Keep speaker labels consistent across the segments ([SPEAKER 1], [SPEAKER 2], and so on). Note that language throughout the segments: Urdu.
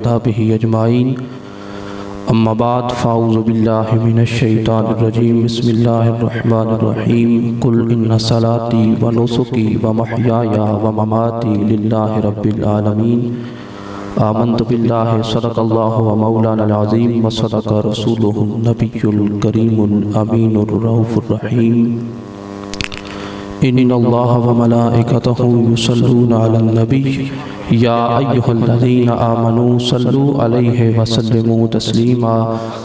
[SPEAKER 1] به اجمعین اما بعد فاعوذ باللہ من الشیطان الرجیم بسم اللہ الرحمن الرحیم قل ان صلاتی و نسکی و محیای و مماتی للہ رب العالمین آمنت باللہ صدق اللہ و مولانا العظیم و صدق رسولہ النبی الکریم الامین الرؤوف الرحیم ان اللہ و ملائکتہ یصلون علی النبی یا ایہا الذین آمنوا صلوا علیہ وسلموا تسلیما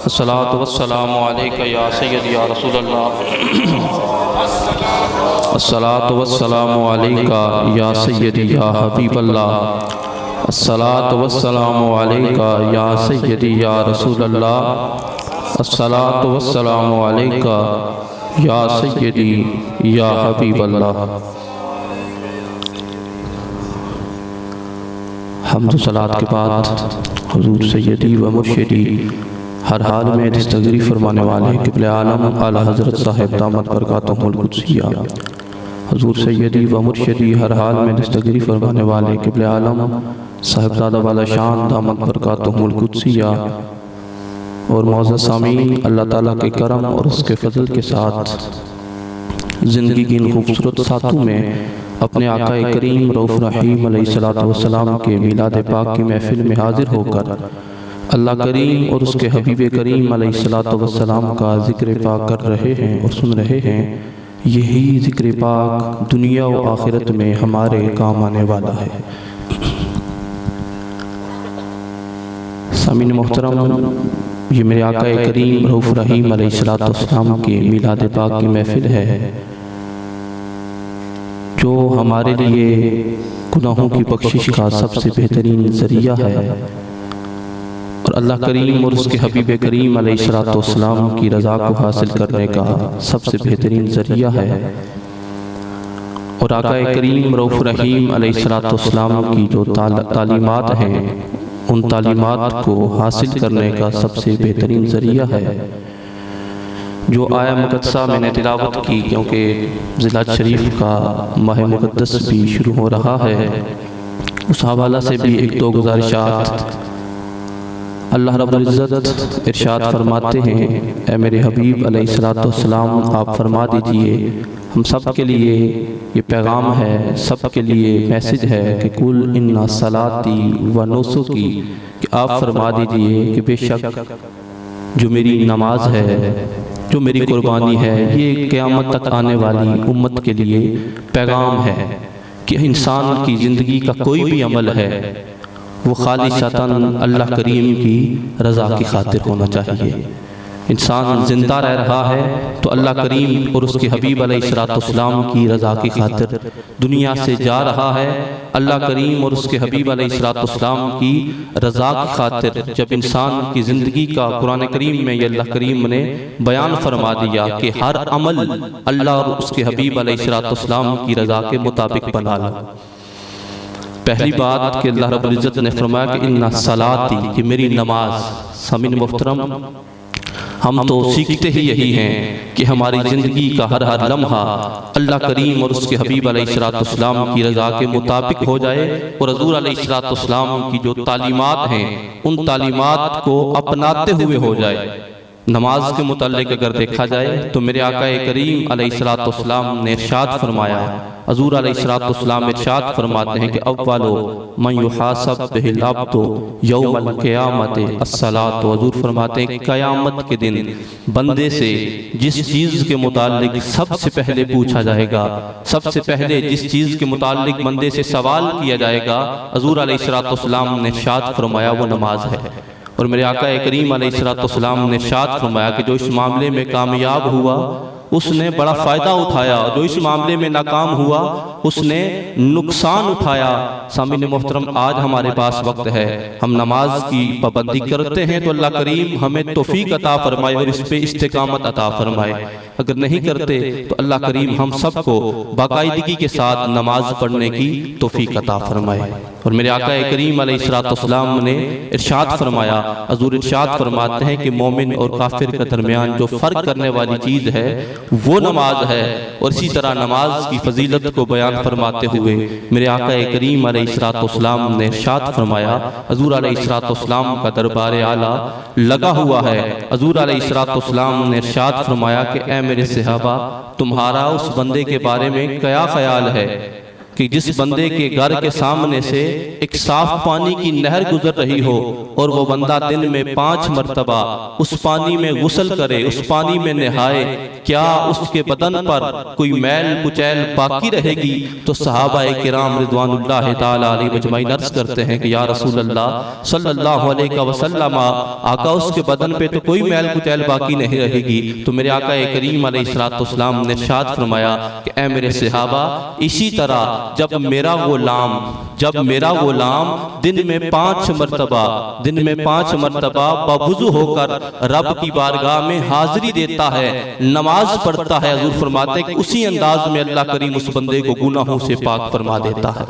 [SPEAKER 1] الصلاة والسلام علیکہ یا سیدی یا رسول اللہ الصلاة والسلام علیکہ یا سیدی یا حبیب اللہ الصلاة والسلام علیکہ یا سیدی یا رسول اللہ الصلاة والسلام علیکہ یا سیدی یا حبیب اللہ۔ حمد و صلاة کے بعد حضور سیدی و مرشدی ہر حال میں دستگیری فرمانے والے قبلِ عالم اعلیٰ حضرت صاحب دامت برکاتہم القدسیہ، حضور سیدی و مرشدی ہر حال میں دستگیری فرمانے والے قبلِ عالم صاحبزادہ والا شان دامت برکاتہم القدسیہ، اور معزز سامعین، اللہ تعالیٰ کے کرم اور اس کے فضل کے ساتھ زندگی کی ان خوبصورت ساتوں میں اپنے آقا کریم رؤوف رحیم علیہ السلام کے میلاد پاک کی محفل میں حاضر ہو کر اللہ کریم اور اس کے حبیب کریم علیہ السلام کا ذکر پاک کر رہے ہیں اور سن رہے ہیں۔ یہی ذکر پاک دنیا و آخرت میں ہمارے کام آنے والا ہے۔ سامعین محترم، یہ میرے آقا کریم رؤوف رحیم علیہ السلام کے میلاد پاک کی محفل ہے جو ہمارے لیے گناہوں کی بخشش کا سب سے بہترین ذریعہ ہے، اور اللہ کریم اور اس کے حبیب کریم علیہ السلام کی رضا کو حاصل کرنے کا سب سے بہترین ذریعہ ہے، اور آقا کریم رؤوف رحیم علیہ السلام کی جو تعلیمات ہیں ان تعلیمات کو حاصل کرنے کا سب سے بہترین ذریعہ ہے۔ جو آیہ مقدسہ میں نے تلاوت کی، کیونکہ ضلع شریف کا ماہ مقدس بھی شروع ہو رہا ہے، اس حوالہ سے بھی ایک دو گزارشات۔ اللہ رب العزت ارشاد فرماتے ہیں، اے میرے حبیب علیہ السلام آپ فرما دیجئے، ہم سب کے لیے یہ پیغام ہے، سب کے لیے میسج ہے کہ قل ان صلاتی و نسکی، کہ آپ فرما دیجئے کہ بے شک جو میری نماز ہے، جو میری قربانی ہے، یہ قیامت تک آنے والی امت کے لیے پیغام ہے کہ انسان کی زندگی کا کوئی بھی عمل ہے وہ خالصتاً اللہ کریم کی رضا کی خاطر ہونا چاہیے۔ انسان زندہ رہ رہا ہے تو اللہ کریم اور اس کے حبیب علیہ السلام کی رضا کی خاطر، دنیا سے جا رہا ہے اللہ کریم اور اس کے حبیب علیہ السلام کی رضا کی خاطر۔ جب انسان کی زندگی کا قرآن کریم میں یہ اللہ کریم نے بیان فرما دیا کہ ہر عمل اللہ اور اس کے حبیب علیہ السلام کی رضا کے مطابق بنا لا۔ پہلی بات کہ اللہ رب العزت نے فرمایا کہ ان صلاتی، کہ میری نماز۔ سامعین محترم، ہم تو سیکھتے ہی یہی ہیں کہ ہماری زندگی کا ہر ہر لمحہ اللہ کریم اور اس کے حبیب علیہ السلام کی رضا کے مطابق ہو جائے، اور حضور علیہ السلام کی جو تعلیمات ہیں ان تعلیمات کو اپناتے ہوئے ہو جائے۔ نماز کے متعلق اگر دیکھا جائے تو میرے آقا کریم علیہ السلام نے ارشاد فرمایا، حضور علیہ السلام ارشاد فرماتے ہیں کہ اولو من یحاسب بہ العبد یوم القیامت الصلاۃ۔ حضور فرماتے ہیں قیامت کے دن بندے سے جس چیز کے متعلق سب سے پہلے پوچھا جائے گا، سب سے پہلے جس چیز کے متعلق بندے سے سوال کیا جائے گا، حضور علیہ السلام نے ارشاد فرمایا وہ نماز ہے۔ اور میرے آقا کریم علیہ السلام نے ارشاد فرمایا کہ جو اس معاملے میں کامیاب ہوا اس نے بڑا فائدہ اٹھایا، جو اس معاملے میں ناکام ہوا اس نے نقصان اٹھایا۔ سامعین محترم، آج ہمارے پاس وقت ہے، ہم نماز کی پابندی کرتے ہیں تو اللہ کریم ہمیں توفیق عطا فرمائے اور اس پہ استقامت عطا فرمائے۔ اگر نہیں کرتے تو اللہ کریم ہم سب کو باقاعدگی کے ساتھ نماز پڑھنے کی توفیق عطا فرمائے۔ اور میرے آقا کریم علیہ السلام نے ارشاد فرمایا، حضور ارشاد فرماتے ہیں کہ مومن اور کافر کے درمیان جو فرق کرنے والی چیز ہے وہ نماز ہے۔ اور اسی طرح نماز کی فضیلت کو بیان فرماتے ہوئے میرے آقا کریم علیہ السلام نے ارشاد فرمایا، حضور علیہ السلام کا دربار اعلیٰ لگا ہوا ہے۔ حضور علیہ السلام نے ارشاد فرمایا کہ اے میرے صحابہ، تمہارا اس بندے کے بارے میں کیا خیال ہے کہ جس بندے کے گھر کے سامنے سے ایک صاف پانی کی نہر گزر رہی ہو اور وہ بندہ دن میں 5 مرتبہ اس پانی میں غسل کرے، اس پانی میں نہائے، کیا اس کے بدن پر کوئی میل کچیل باقی رہے گی؟ تو صحابہ کرام رضوان اللہ تعالی علیہ مجمعین عرض کرتے ہیں کہ یا رسول اللہ صلی اللہ علیہ وسلم، آقا اس کے بدن پہ تو کوئی میل کچیل باقی نہیں رہے گی۔ تو میرے آقا کریم علیہ السلام نے ارشاد فرمایا کہ اے میرے صحابہ، اسی طرح جب میرا غلام دن میں 5 مرتبہ باوضو ہو کر رب کی بارگاہ میں حاضری دیتا ہے، نماز پڑھتا ہے، حضور فرماتے ہیں کہ اسی انداز میں اللہ کریم اس بندے کو گناہوں سے پاک فرما دیتا ہے۔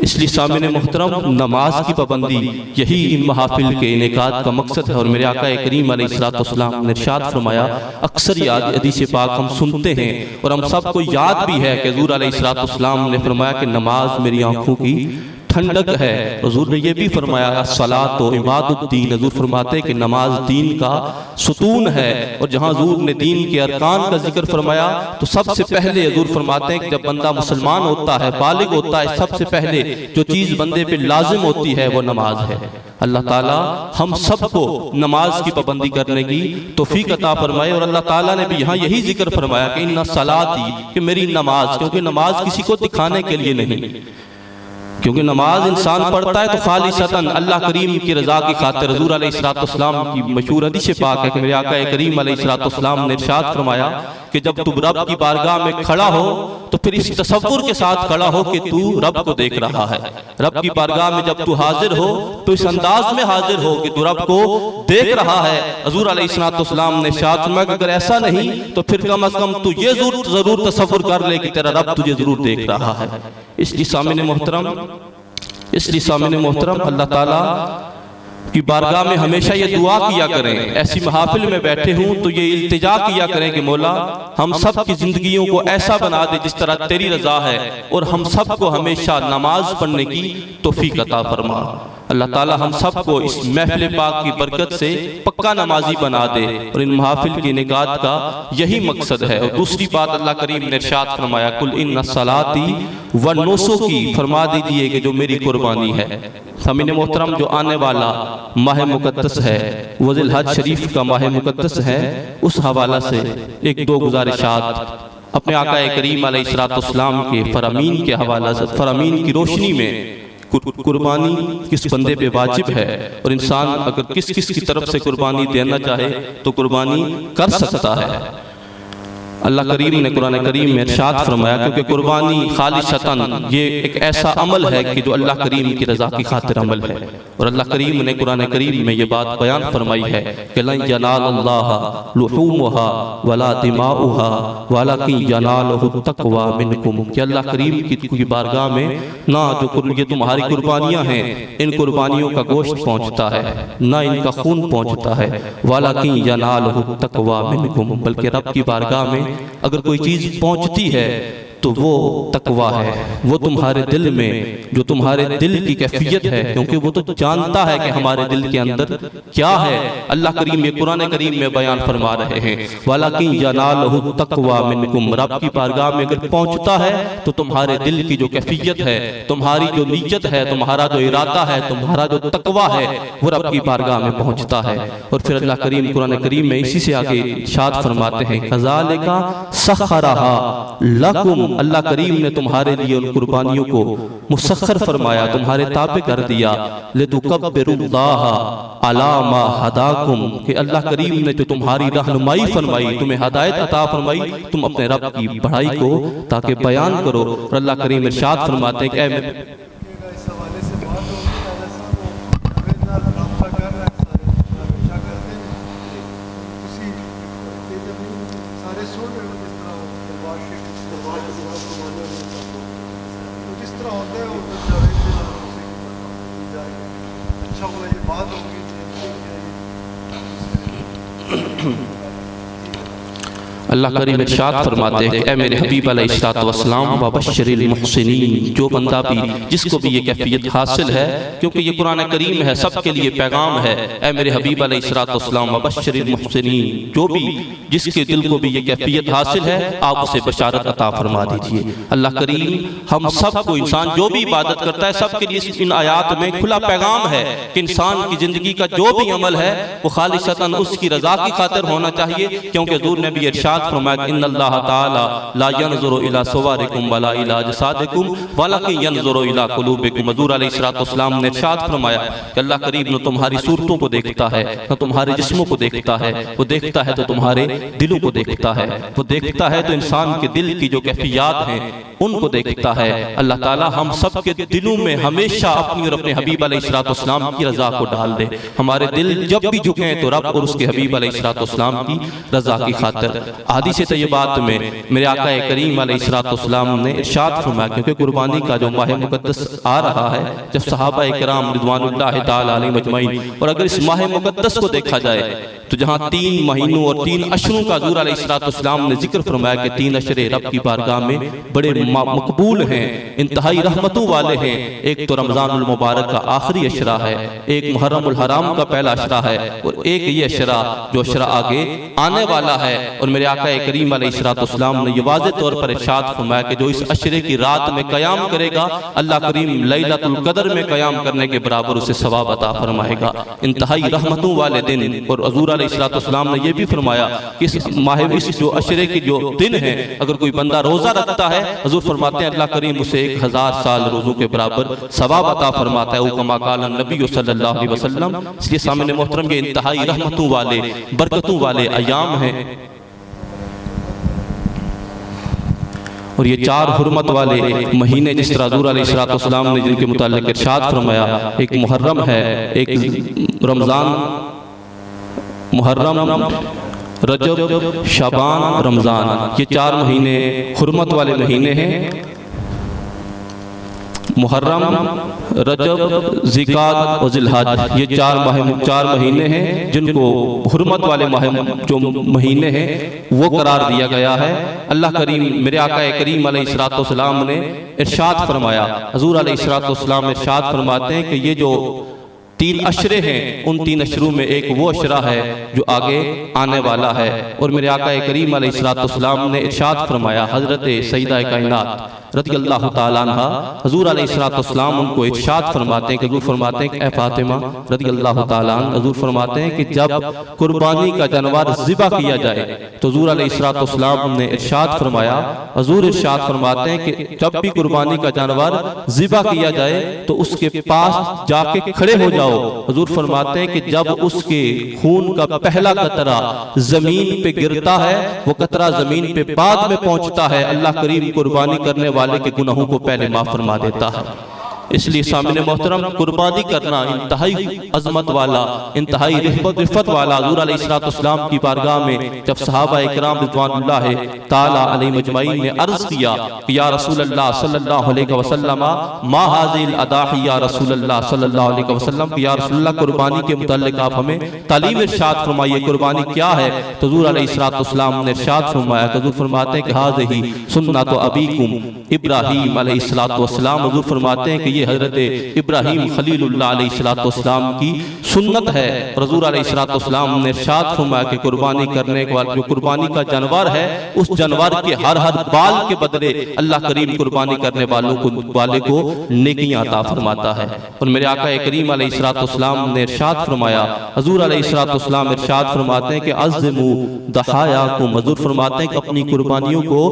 [SPEAKER 1] اس لیے سامعین محترم، نماز کی پابندی یہی ان محافل کے انعقاد کا مقصد ہے۔ اور میرے آقا کریم علیہ السلام نے ارشاد فرمایا، اکثر حدیث پاک ہم سنتے ہیں اور ہم سب کو یاد بھی ہے کہ حضور علیہ السلام نے فرمایا کہ نماز میری آنکھوں کی ٹھنڈک ہے۔ حضور نے یہ بھی فرمایا الصلاۃ عماد الدین، حضور فرماتے ہیں کہ نماز دین کا ستون ہے۔ اور جہاں حضور نے دین کے ارکان کا ذکر فرمایا تو سب سے پہلے حضور فرماتے ہیں کہ جب بندہ مسلمان ہوتا ہے، بالغ ہوتا ہے، سب سے پہلے جو چیز بندے پہ لازم ہوتی ہے وہ نماز ہے۔ اللہ تعالیٰ ہم سب کو نماز کی پابندی کرنے کی توفیق عطا فرمائے۔ اور اللہ تعالیٰ نے بھی یہاں یہی ذکر فرمایا کہ ان صلاتی، کہ میری نماز، کیونکہ نماز کسی کو دکھانے کے لیے نہیں، کیونکہ نماز انسان پڑھتا ہے تو خالصتاً اللہ کریم کی رضا کی خاطر۔ حضور علیہ السلام کی مشہور حدیث پاک ہے کہ میرے آقا کریم علیہ السلام نے ارشاد فرمایا کہ جب تم رب کی بارگاہ میں کھڑا ہو تو پھر اس تصور کے ساتھ کھڑا ہو کہ تو رب کو دیکھ رہا ہے۔ رب کی بارگاہ میں جب تو حاضر ہو تو اس انداز میں حاضر ہو کہ تو رب کو دیکھ رہا ہے۔ حضور علیہ السلام نے ارشاد فرمایا کہ اگر ایسا نہیں تو پھر کم از کم تو یہ ضرور تصور کر لے کہ تیرا رب تجھے ضرور دیکھ رہا ہے۔ اس لیے سامعین محترم، اللہ تعالیٰ کی بارگاہ میں ہمیشہ یہ دعا کیا کریں، ایسی محافل میں بیٹھے ہوں تو یہ التجا کیا کریں کہ مولا ہم سب کی زندگیوں کو ایسا بنا دے جس طرح تیری رضا ہے، اور ہم سب کو ہمیشہ نماز پڑھنے کی توفیق عطا فرما۔ اللہ تعالی ہم سب کو اس محفل پاک کی برکت سے پکا نمازی بنا دے، اور ان محافل کی انعقاد کا یہی مقصد ہے۔ اور دوسری بات اللہ کریم نے ارشاد فرمایا کل ان صلاتی و نسکی، فرما دیجئے کہ جو میری قربانی ہے۔ سامعین محترم، جو آنے والا ماہ مقدس ہے وہ ذی الحج شریف کا ماہ مقدس ہے، اس حوالہ سے ایک دو گزارشات اپنے آقا کریم علیہ السلام کے فرامین کے حوالہ سے، فرامین کی روشنی میں قربانی کس بندے پہ واجب ہے، اور انسان اگر کس کی طرف سے قربانی دینا چاہے تو قربانی کر سکتا ہے۔ اللہ کریم نے قرآن کریم میں ارشاد فرمایا کیونکہ قربانی خالصتاً یہ ایک ایسا عمل ہے کہ جو اللہ کریم کی رضا کی خاطر عمل ہے، اور اللہ کریم نے قرآن کریم میں یہ بات بیان فرمائی ہے کہ لن ینال اللہ لحومها ولا دماؤها ولکن ینالہ التقوی منکم، کہ اللہ کریم کی بارگاہ میں نہ جو یہ تمہاری قربانیاں ہیں ان قربانیوں کا گوشت پہنچتا ہے، نہ ان کا خون پہنچتا ہے، ولکن ینالہ التقوی منکم، بلکہ رب کی بارگاہ میں اگر کوئی چیز پہنچتی ہے تو وہ تقوی ہے، وہ تمہارے دل میں جو تمہارے دل کی کیفیت ہے، کیونکہ وہ تو جانتا ہے کہ ہمارے دل کے اندر کیا ہے۔ اللہ کریم یہ قرآن کریم میں بیان فرما رہے ہیں وَلَكِنْ يَنَالُهُ التَّقْوَى مِنْكُمْ، رب کی بارگاہ میں اگر پہنچتا ہے تو تمہارے دل کی جو کیفیت ہے، تمہاری جو نیت ہے، تمہارا جو ارادہ ہے، تمہارا جو تقوی ہے، وہ رب کی بارگاہ میں پہنچتا ہے۔ اور پھر اللہ کریم قرآن کریم میں اسی سے آگے ارشاد فرماتے ہیں كَذَلِكَ سَخَّرَهَا لَكُمْ، اللہ کریم نے تمہارے لیے ان قربانیوں کو مسخر فرمایا، تمہارے تابع کر دیا، لِتُكَبِّرُوا اللَّهَ عَلَى مَا هَدَاكُمْ، کہ اللہ کریم نے جو تمہاری رہنمائی فرمائی، تمہیں ہدایت عطا فرمائی، تم اپنے رب کی بڑائی کو تاکہ بیان کرو۔ اور اللہ کریم ارشاد فرماتے ہیں کہ
[SPEAKER 2] جس طرح ہوتا ہے وہ اچھا ہوگا، یہ بات ہوگی
[SPEAKER 1] اللہ کریم ارشاد فرماتے ہیں کہ اے میرے حبیب علیہ الصلوۃ والسلام وبشر المحسنین، جو بندہ بھی جس کو بھی یہ کیفیت حاصل ہے، کیونکہ یہ قرآن کریم ہے، سب کے لیے پیغام ہے، اے میرے حبیب علیہ الصلوۃ والسلام وبشر المحسنین، جو بھی جس کے دل کو بھی یہ کیفیت حاصل ہے آپ اسے بشارت عطا فرما دیجئے۔ اللہ کریم ہم سب کو، انسان جو بھی عبادت کرتا ہے سب کے لیے ان آیات میں کھلا پیغام ہے کہ انسان کی زندگی کا جو بھی عمل ہے وہ خالصتاً اس کی رضا کی خاطر ہونا چاہیے، کیونکہ حضور نے بھی ارشاد فرمایا کہ ان اللہ تعالی لا ينظر الى صورکم ولا الى اجسادکم ولکن ينظر الى قلوبکم۔ حضور علیہ الصلوۃ والسلام نے ارشاد فرمایا کہ اللہ کریم نہ تمہاری صورتوں کو دیکھتا ہے نہ تمہارے جسموں کو دیکھتا ہے، وہ دیکھتا ہے تو تمہارے دلوں کو دیکھتا ہے، وہ دیکھتا ہے تو انسان کے دل کی جو کیفیات ہیں ان کو دیکھتا ہے۔ اللہ تعالی ہم سب کے دلوں میں ہمیشہ اپنی اور اپنے حبیب علیہ الصلوۃ والسلام کی رضا کو ڈال دے، ہمارے دل جب بھی جھکیں تو رب اور اس کے حبیب علیہ الصلوۃ والسلام کی رضا کی خاطر۔ حدیث طیبات میں میرے آقا کریم علیہ الصلوۃ والسلام نے ارشاد فرمایا، کیونکہ قربانی کا جو ماہ مقدس آ رہا ہے، جب صحابہ کرام رضوان اللہ تعالی علیہم اجمعین، اور اگر اس ماہ مقدس کو دیکھا جائے تو جہاں 3 مہینوں اور 3 اشروں کا حضور علیہ الصلوۃ والسلام نے ذکر فرمایا کہ 3 اشرے رب کی بارگاہ میں بڑے مقبول ہیں، انتہائی رحمتوں والے ہیں۔ ایک تو رمضان المبارک کا آخری اشرہ ہے، ایک محرم الحرام کا پہلا اشرہ ہے، اور ایک یہ اشرہ جو اشرہ آگے آنے والا ہے۔ اور میرے آقا کریم علیہ الصلوۃ والسلام نے یہ واضح طور پر ارشاد فرمایا کہ جو اس اشرے کی رات میں قیام کرے گا اللہ کریم لیلۃ القدر میں قیام کرنے کے برابر اسے ثواب عطا فرمائے گا۔ انتہائی رحمتوں والے دن، اور حضور علیہ الصلوۃ والسلام نے یہ بھی فرمایا کہ اس ماہ اس جو اشرے کی جو دن ہے اگر کوئی بندہ روزہ رکھتا ہے، حضور فرماتے ہیں اللہ کریم اسے 1000 سال روزوں کے برابر ثواب عطا فرماتا ہے، کما قال النبی صلی اللہ علیہ وسلم۔ اس لیے سامنے محترم یہ انتہائی رحمتوں والے برکتوں والے ایام ہیں، اور یہ 4 حرمت والے مہینے جس طرح حضور علیہ الصلوۃ والسلام نے جن کے متعلق ارشاد فرمایا، ایک محرم ہے، ایک رمضان، محرم، رجب، شعبان، رمضان، یہ 4 مہینے حرمت والے مہینے ہیں۔ محرم، رجب، ذیقعد اور ذی الحج، یہ 4 مہینے ہیں جن کو حرمت والے جو مہینے ہیں وہ قرار دیا گیا ہے۔ اللہ کریم میرے آقا کریم علیہ الصلوۃ والسلام نے ارشاد فرمایا، حضور علیہ الصلوۃ والسلام ارشاد فرماتے ہیں کہ یہ جو 3 اشرے ہیں ان 3 اشروں میں ایک وہ اشرہ ہے جو آگے آنے والا ہے۔ اور میرے آقا کریم علیہ الصلوۃ والسلام نے ارشاد فرمایا، حضرت سیدہ کائنات رضی اللہ تعالیٰ عنہ حضور علیہ الصلوۃ والسلام ان کو ارشاد فرماتے ہیں کہ حضور فرماتے ہیں کہ اے فاطمہ رضی اللہ تعالیٰ عنہ، حضور فرماتے ہیں کہ جب قربانی کا جانور ذبح کیا جائے تو حضور علیہ الصلوۃ والسلام نے ارشاد فرمایا، حضور ارشاد فرماتے ہیں کہ جب بھی قربانی کا جانور ذبح کیا جائے تو اس کے پاس جا کے کھڑے ہو جاؤ۔ حضور فرماتے ہیں کہ جب اس کے خون کا پہلا قطرہ زمین پہ گرتا ہے، وہ قطرہ زمین پہ بعد میں پہنچتا ہے، اللہ کریم قربانی کرنے والے کے گناہوں کو پہلے معاف فرما دیتا ہے۔ اس لیے سامعین محترم قربانی کرنا انتہائی عظمت والا، انتہائی رفت والا۔ حضور علیہ الصلوۃ والسلام کی بارگاہ میں جب صحابہ اکرام رضوان اللہ تعالی علیہم اجمعین نے عرض کیا کہ یا رسول اللہ صلی اللہ علیہ وسلم ما هذه الاضاحی، یا رسول اللہ صلی اللہ علیہ وسلم کہ یا رسول اللہ قربانی کے متعلق آپ ہمیں تعلیم ارشاد فرمائیے، قربانی کیا ہے؟ تو حضور علیہ الصلوۃ والسلام نے ارشاد فرمایا کہ حضور فرماتے ہیں کہ هذه سنت ابیکم ابراہیم علیہ الصلوۃ والسلام، حضور فرماتے ہیں کہ یہ حضرت ابراہیم خلیل اللہ علیہ الصلوۃ والسلام کی سنت ہے۔ حضور علیہ الصلوۃ والسلام نے ارشاد فرمایا کہ قربانی کرنے کے بعد جو قربانی کا جانور ہے اس جانور کے ہر بال کے بدلے اللہ کریم قربانی کرنے والے کو نیکیاں عطا فرماتا ہے۔ اور میرے آقا کریم علیہ الصلوۃ والسلام نے ارشاد فرمایا، حضور علیہ الصلوۃ والسلام ارشاد فرماتے ہیں کہ عظموا ضحایاکم، حضور فرماتے ہیں کہ اپنی قربانیوں کو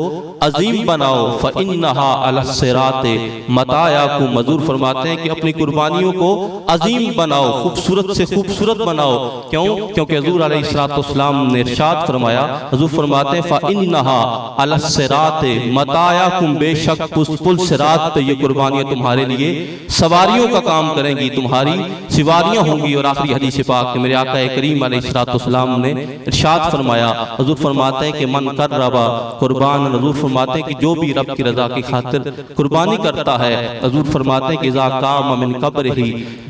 [SPEAKER 1] عظیم بناؤ، فإنہا علی الصراط مطایاکم، حضور حضور فرماتے ہیں کہ اپنی قربانیوں کو عظیم بناؤ، خوبصورت سے خوبصورت بناؤ۔ کیوں؟ کیونکہ حضور علیہ السلام نے ارشاد فرمایا، حضور فرماتے ہیں فَإِنَّهَا عَلَى الصِّرَاطِ مَتَاعَكُمْ، بے شک پل صراط پہ یہ قربانیاں تمہارے لیے سواریوں کا کام کریں گی، تمہاری سواریاں ہوں گی۔ اور آخری حدیث پاک کہ میرے آقا کریم علیہ السلام نے ارشاد فرمایا، حضور فرماتے ہیں کہ من قرب قربان، حضور فرماتے ہیں کہ جو بھی رب کی رضا کی خاطر قربانی کرتا ہے، حضور فرماتے ہیں کہ اذا قام من قبرہ،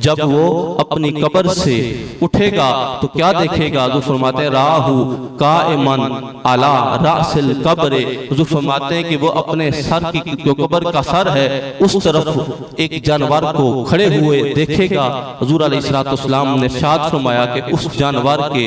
[SPEAKER 1] جب وہ اپنی قبر سے اٹھے گا تو کیا دیکھے گا؟ حضور فرماتے ہیں راہ قائما علی راس القبر، حضور فرماتے ہیں کہ وہ اپنے سر کی جو قبر کا سر ہے اس طرف ایک جانور کو کھڑے ہوئے دیکھے گا۔ حضور علیہ السلام نے ارشاد فرمایا کہ اس جانور کے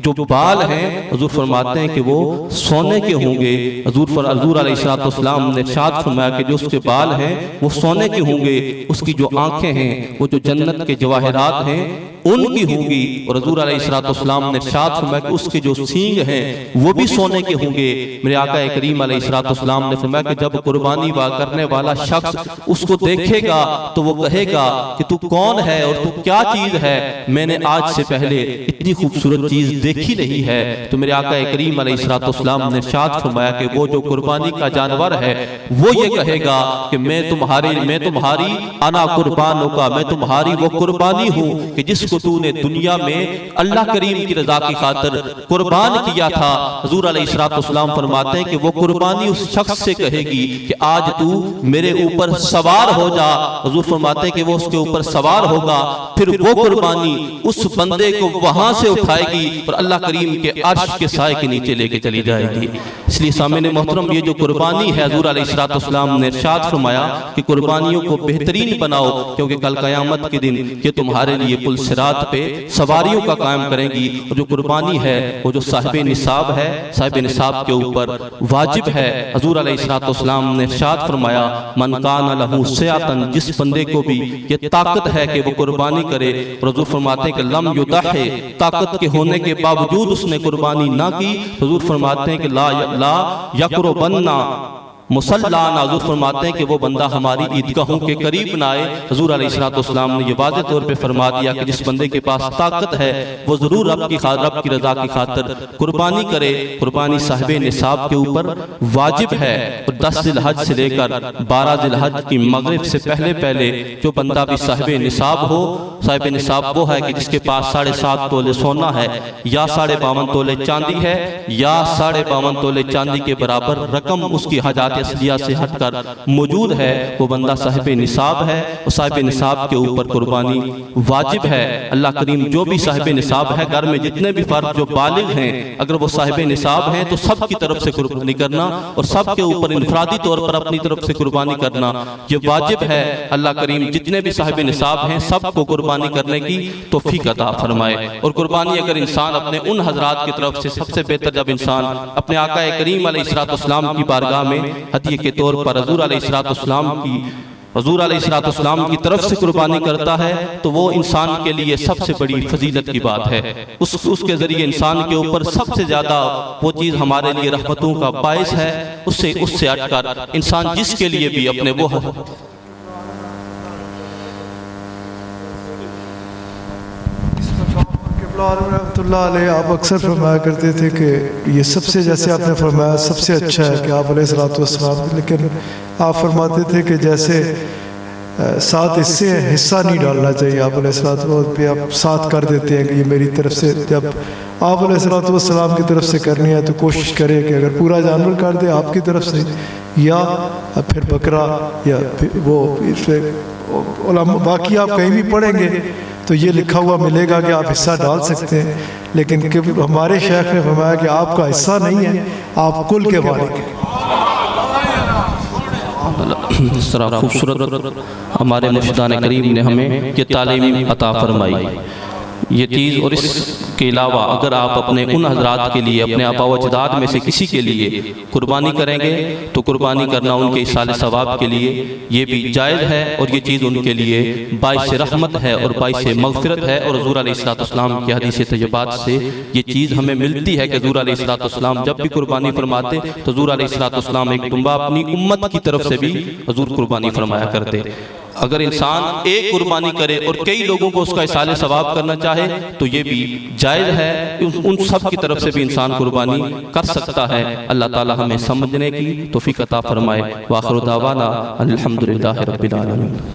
[SPEAKER 1] جو بال ہیں حضور فرماتے ہیں کہ وہ سونے کے ہوں گے۔ حضور علیہ السلام نے ارشاد فرمایا کہ جو اس کے بال ہیں وہ سونے کے ہوں گے، اس کی جو آنکھیں ہیں وہ جو جنت کے جواہرات ہیں ان کی ہوں گی۔ اور حضور علیہ السلام نے ارشاد فرمایا کہ اس کے جو سینگ ہیں وہ بھی سونے کے ہوں گے۔ میرے آقا کریم علیہ السلام نے فرمایا کہ جب قربانی کرنے والا شخص اس کو دیکھے گا تو وہ کہے گا کہ تو کون ہے اور تو کیا چیز ہے، میں نے آج سے پہلے اتنی خوبصورت چیز دیکھی نہیں ہے۔ تو میرے آقا کریم علیہ السلام نے ارشاد فرمایا کہ وہ جو قربانی کا جانور ہے وہ یہ کہے گا کہ میں تمہاری انا قربانوں کا، میں تمہاری وہ قربانی ہوں کہ جس کو تو نے دنیا میں اللہ کریم کی رضا کی خاطر قربان کیا تھا۔ حضور علیہ السلام فرماتے ہیں کہ وہ قربانی اس شخص سے کہے گی کہ آج تو میرے اوپر سوار ہو جا۔ حضور فرماتے ہیں کہ وہ اس کے اوپر سوار ہوگا، پھر وہ قربانی اس بندے کو وہاں سے اٹھائے گی اور اللہ کریم کے عرش کے سائے کے نیچے لے کے چلی جائے گی۔ اس لیے سامعین محترم، یہ جو قربانی ہے حضور علیہ السلام نے ارشاد فرمایا کہ قربانیوں کو بہترین بناؤ، کیونکہ کل قیامت کے دن یہ تمہارے لیے پل صراط پہ سواریوں کا قائم کریں گی۔ اور جو قربانی ہے وہ جو صاحب نصاب ہے، صاحب نصاب کے اوپر واجب ہے۔ حضور علیہ السلام نے ارشاد فرمایا من کان لہ سعۃ، جس بندے کو بھی یہ طاقت ہے کہ وہ قربانی کرے، اور حضور فرماتے ہیں کہ لم یضحِ، طاقت کے ہونے کے باوجود اس نے قربانی نہ کی، حضور فرماتے ہیں کہ لا یقربن مسلانہ، حضور فرماتے ہیں کہ وہ بندہ ہماری عیدگاہوں کے قریب نہ آئے۔ حضور علیہ السلام نے یہ واضح طور پہ فرما دیا کہ جس بندے کے پاس طاقت ہے وہ ضرور رب کی رضا کی خاطر قربانی کرے۔ قربانی صاحب نصاب کے اوپر واجب ہے، اور 10 ذی الحج سے لے کر 12 ذی الحج کی مغرب سے پہلے جو بندہ بھی صاحب نصاب ہو، صاحب نصاب وہ ہے کہ جس کے پاس 7.5 تولے سونا ہے، یا 52.5 تولے چاندی ہے، یا 52.5 تولے چاندی کے برابر رقم اس کی حاجات اصلیہ سے ہٹ کر موجود ہے، وہ بندہ صاحب نصاب ہے۔ اور صاحب نصاب کے اوپر قربانی واجب ہے۔ اللہ کریم جو بھی صاحب نصاب ہے، گھر میں جتنے بھی فرد جو بالغ ہیں، اگر وہ صاحب نصاب ہیں تو سب کی طرف سے قربانی کرنا اور سب کے اوپر انفرادی طور پر اپنی طرف سے قربانی کرنا یہ واجب ہے۔ اللہ کریم جتنے بھی صاحب نصاب ہیں سب کو قربانی کرنے کی توفیق عطا فرمائے۔ اور قربانی اگر انسان اپنے ان حضرات کی طرف سے، سب سے بہتر جب انسان اپنے آقا کریم علیہ السلام کی بارگاہ میں ہدیے کے طور پر حضور علیہ السلام کی طرف سے قربانی کرتا ہے تو وہ انسان کے لیے سب سے بڑی فضیلت کی بات ہے۔ اس کے ذریعے انسان کے اوپر سب سے زیادہ وہ چیز ہمارے لیے رحمتوں کا باعث ہے، اس سے ہٹ کر انسان جس کے لیے بھی اپنے وہ
[SPEAKER 2] رحمۃ اللہ علیہ آپ اکثر فرمایا کرتے تھے کہ یہ سب سے، جیسے آپ نے فرمایا سب سے اچھا ہے کہ آپ علیہ السلام، لیکن آپ فرماتے تھے کہ جیسے 7 حصے ہیں، حصہ نہیں ڈالنا چاہیے۔ آپ علیہ السلام پہ آپ 7 کر دیتے ہیں کہ یہ میری طرف سے، جب آپ علیہ السلام کی طرف سے کرنی ہے تو کوشش کرے کہ اگر پورا جانور کر دے آپ کی طرف سے، یا پھر بکرا، یا وہ اس پہ علماء باقی آپ کہیں بھی پڑھیں گے تو یہ لکھا ہوا ملے گا کہ آپ حصہ ڈال سکتے ہیں، لیکن ہمارے شیخ نے فرمایا کہ آپ کا حصہ نہیں ہے، آپ کل کے مالک ہیں۔
[SPEAKER 1] اس طرح خوبصورت ہمارے مرشدان کریم نے ہمیں یہ تعلیم عطا فرمائی یہ چیز۔ اور اس کے علاوہ اگر آپ اپنے ان حضرات کے لیے، اپنے آبا و اجداد میں سے کسی کے لیے قربانی کریں گے تو قربانی کرنا ان کے ایصال ثواب کے لیے یہ بھی جائز ہے، اور یہ چیز ان کے لیے باعث رحمت ہے اور باعث مغفرت ہے۔ اور حضور علیہ السلام کی حدیث طیبات سے یہ چیز ہمیں ملتی ہے کہ حضور علیہ السلام جب بھی قربانی فرماتے تو حضور علیہ السلام ایک دمبا اپنی امت کی طرف سے بھی حضور قربانی فرمایا کرتے۔ اگر انسان ایک قربانی کرے اور کئی لوگوں کو اس کا ایصال ثواب کرنا چاہے تو یہ بھی جائز ہے، ان سب کی طرف سے بھی انسان قربانی کر سکتا ہے۔ اللہ تعالی ہمیں سمجھنے کی توفیق عطا فرمائے۔ وآخر دعوانا الحمدللہ رب العالمین۔